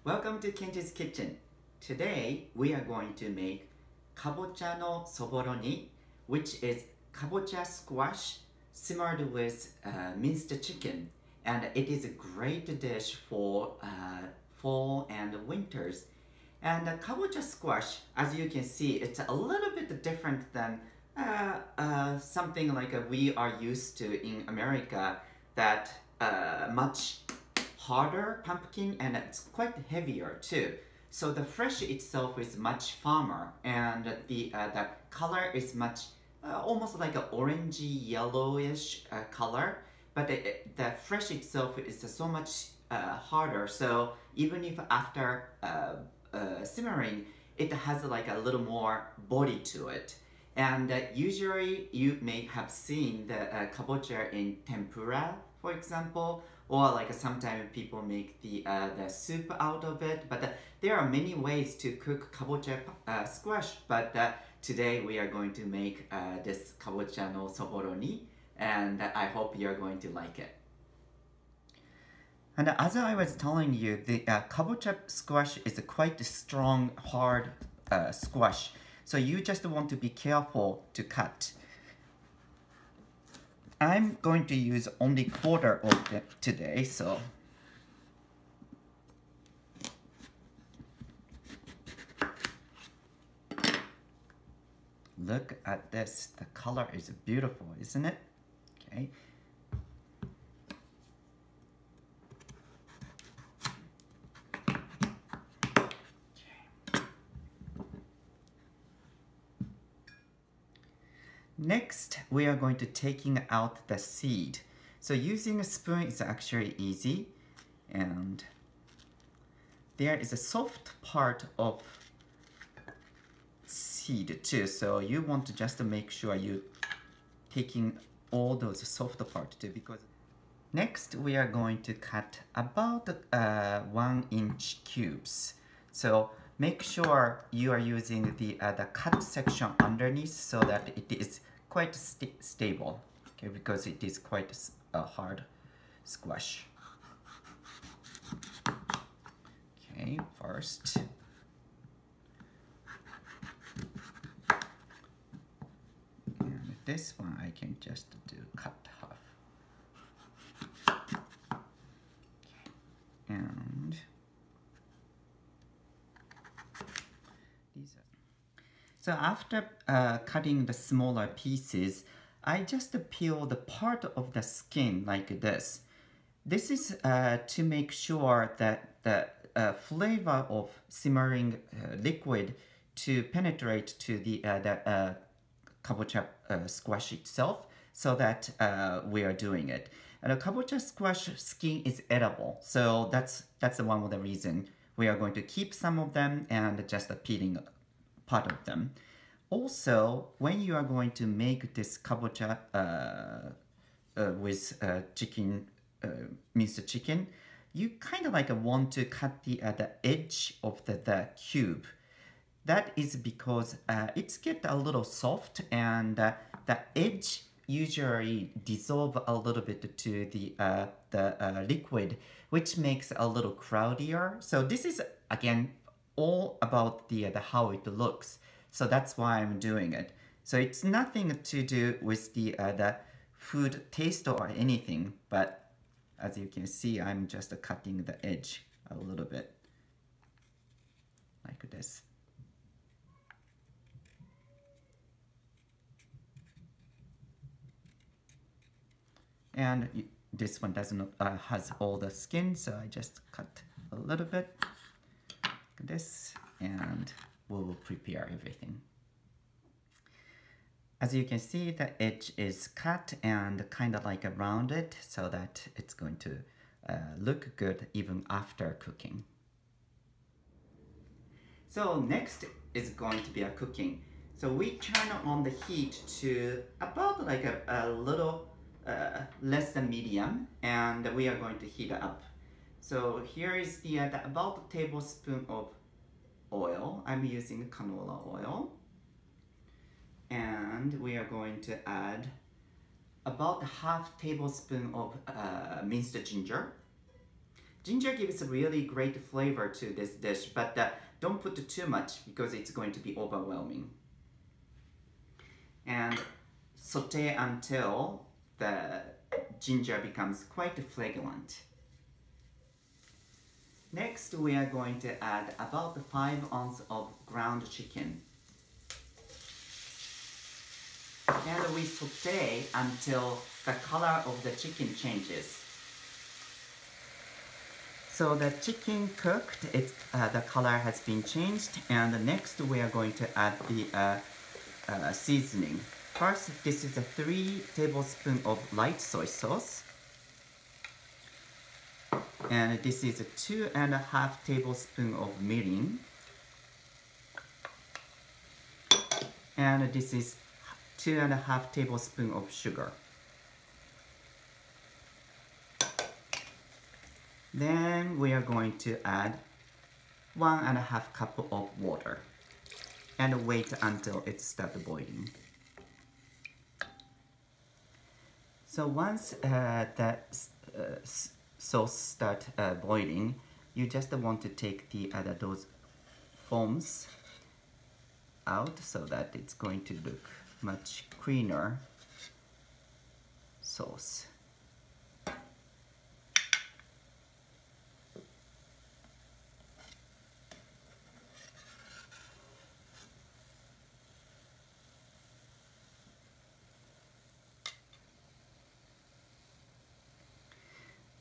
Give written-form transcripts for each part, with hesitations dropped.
Welcome to KENJI'S kitchen. Today we are going to make Kabocha no Soboroni, which is kabocha squash simmered with minced chicken, and it is a great dish for fall and winters. And kabocha squash, as you can see, it's a little bit different than something like we are used to in America, that much harder pumpkin, and it's quite heavier too. So the flesh itself is much firmer, and the color is much almost like an orangey yellowish color, but the flesh itself is so much harder. So even if after simmering, it has like a little more body to it. And usually you may have seen the kabocha in tempura, for example, or like sometimes people make the soup out of it. But there are many ways to cook kabocha squash. But today we are going to make this kabocha no soboroni, and I hope you're going to like it. And as I was telling you, the kabocha squash is a quite strong, hard squash. So you just want to be careful to cut. I'm going to use only quarter of it today, so look at this. The color is beautiful, isn't it? Okay. Next, we are going to taking out the seed. So using a spoon is actually easy, and there is a soft part of seed too. So you want to just make sure you taking all those soft parts too, because next we are going to cut about 1-inch cubes. So make sure you are using the cut section underneath so that it is quite stable, okay, because it is quite a hard squash. Okay, first. And this one I can just do cut half. Okay. And so after cutting the smaller pieces, I just peel the part of the skin like this. This is to make sure that the flavor of simmering liquid to penetrate to the kabocha squash itself, so that we are doing it. And the kabocha squash skin is edible, so that's one of the reasons we are going to keep some of them and just peeling part of them. Also, when you are going to make this kabocha with chicken, minced chicken, you kind of like want to cut the edge of the cube. That is because it's get a little soft, and the edge usually dissolve a little bit to the liquid, which makes a little cloudier. So this is again all about the how it looks. So that's why I'm doing it. So it's nothing to do with the food taste or anything, but as you can see, I'm just cutting the edge a little bit like this. And this one doesn't has all the skin, so I just cut a little bit like this, and we will prepare everything. As you can see, the edge is cut and kind of like rounded, so that it's going to look good even after cooking. So next is going to be a cooking. So we turn on the heat to about like a little less than medium, and we are going to heat it up. So here is the about a tablespoon of oil. I'm using canola oil, and we are going to add about half tablespoon of minced ginger, ginger gives a really great flavor to this dish, but don't put too much because it's going to be overwhelming. And saute until the ginger becomes quite fragrant. Next, we are going to add about 5 ounces of ground chicken. And we saute until the color of the chicken changes. So the chicken cooked, the color has been changed, and next we are going to add the seasoning. First, this is a 3 tablespoons of light soy sauce. And this is a 2.5 tablespoons of mirin. And this is 2.5 tablespoons of sugar. Then we are going to add 1.5 cup of water and wait until it starts boiling. So once the sauce starts boiling, you just want to take those foams out so that it's going to look much cleaner sauce.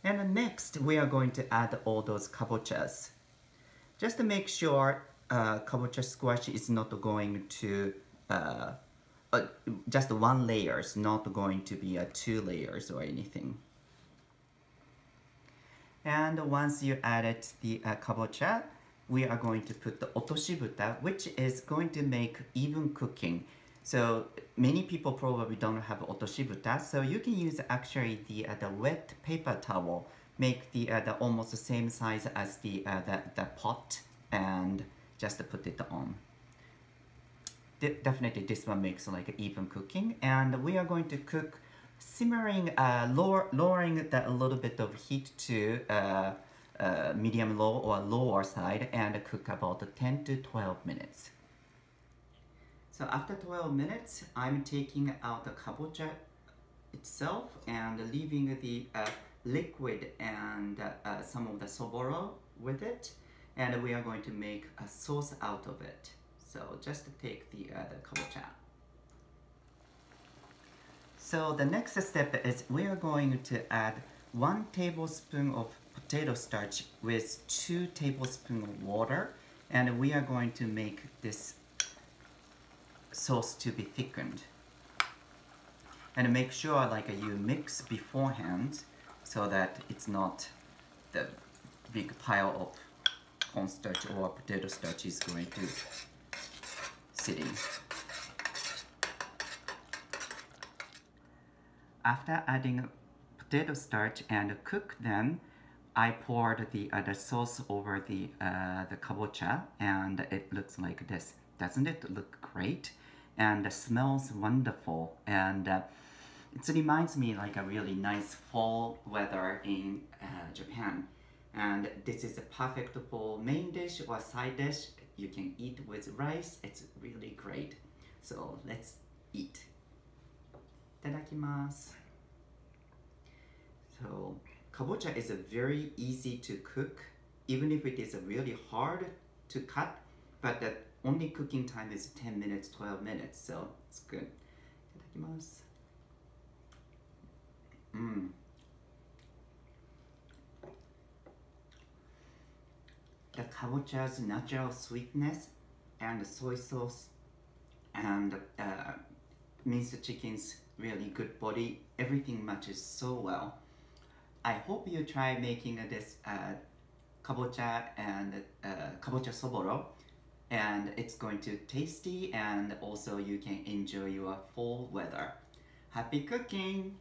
And next, we are going to add all those kabochas. Just to make sure kabocha squash is not going to, just 1 layer, not going to be 2 layers or anything. And once you added the kabocha, we are going to put the OTOSHIBUTA, which is going to make even cooking. So many people probably don't have OTOSHIBUTA, so you can use actually the wet paper towel, make the almost the same size as the pot, and just put it on. Definitely this one makes like even cooking, and we are going to cook simmering, lowering a little bit of heat to medium low or lower side, and cook about 10 to 12 minutes. So after 12 minutes, I'm taking out the kabocha itself and leaving the liquid and some of the soboro with it, and we are going to make a sauce out of it. So just take the kabocha. So the next step is we are going to add 1 tablespoon of potato starch with 2 tablespoons of water, and we are going to make this sauce to be thickened. And make sure like you mix beforehand so that it's not the big pile of cornstarch or potato starch is going to sit in. After adding potato starch and cook them, I poured the sauce over the kabocha, and it looks like this. Doesn't it look great? And smells wonderful, and it reminds me like a really nice fall weather in Japan. And this is a perfect for main dish or side dish. You can eat with rice. It's really great. So let's eat. Itadakimasu. So kabocha is very easy to cook, even if it is really hard to cut, but the only cooking time is 10 minutes, 12 minutes, so it's good. Itadakimasu. The kabocha's natural sweetness and the soy sauce and minced chicken's really good body, everything matches so well. I hope you try making this kabocha and kabocha soboro, and it's going to tasty, and also you can enjoy your fall weather. Happy cooking!